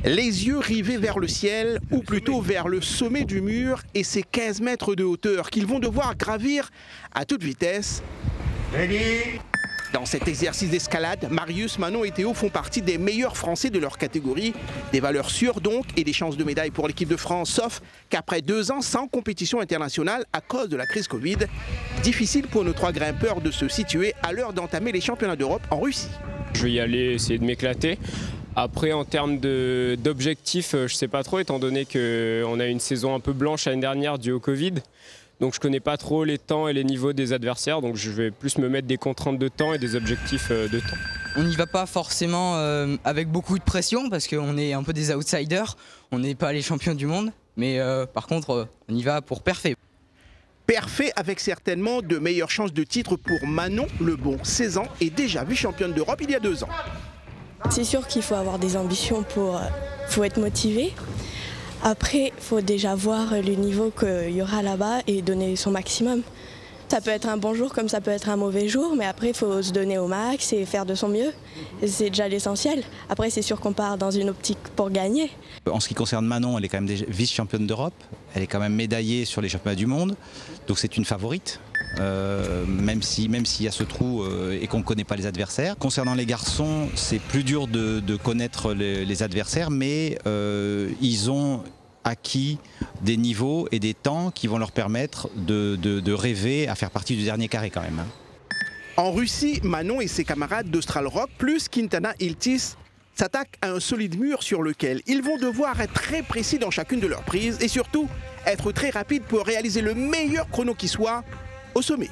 Les yeux rivés vers le ciel, ou plutôt vers le sommet du mur et ses 15 mètres de hauteur qu'ils vont devoir gravir à toute vitesse. Dans cet exercice d'escalade, Marius, Manon et Théo font partie des meilleurs Français de leur catégorie. Des valeurs sûres donc et des chances de médaille pour l'équipe de France, sauf qu'après 2 ans sans compétition internationale à cause de la crise Covid, difficile pour nos 3 grimpeurs de se situer à l'heure d'entamer les championnats d'Europe en Russie. Je vais y aller essayer de m'éclater. Après, en termes d'objectifs, je ne sais pas trop, étant donné qu'on a eu une saison un peu blanche l'année dernière due au Covid. Donc je ne connais pas trop les temps et les niveaux des adversaires. Donc je vais plus me mettre des contraintes de temps et des objectifs de temps. On n'y va pas forcément avec beaucoup de pression parce qu'on est un peu des outsiders. On n'est pas les champions du monde. Mais par contre, on y va pour parfait. Parfait avec certainement de meilleures chances de titre pour Manon Lebon, 16 ans et déjà vice-championne d'Europe il y a 2 ans. C'est sûr qu'il faut avoir des ambitions, faut être motivé. Après, il faut déjà voir le niveau qu'il y aura là-bas et donner son maximum. Ça peut être un bon jour comme ça peut être un mauvais jour, mais après il faut se donner au max et faire de son mieux. C'est déjà l'essentiel. Après c'est sûr qu'on part dans une optique pour gagner. En ce qui concerne Manon, elle est quand même déjà vice-championne d'Europe. Elle est quand même médaillée sur les championnats du monde. Donc c'est une favorite. Même s'il y a ce trou et qu'on ne connaît pas les adversaires. Concernant les garçons, c'est plus dur de connaître les adversaires, mais ils ont acquis des niveaux et des temps qui vont leur permettre de rêver à faire partie du dernier carré quand même. En Russie, Manon et ses camarades d'Austral Rock plus Quintana Iltis s'attaquent à un solide mur sur lequel ils vont devoir être très précis dans chacune de leurs prises et surtout être très rapides pour réaliser le meilleur chrono qui soit au sommet.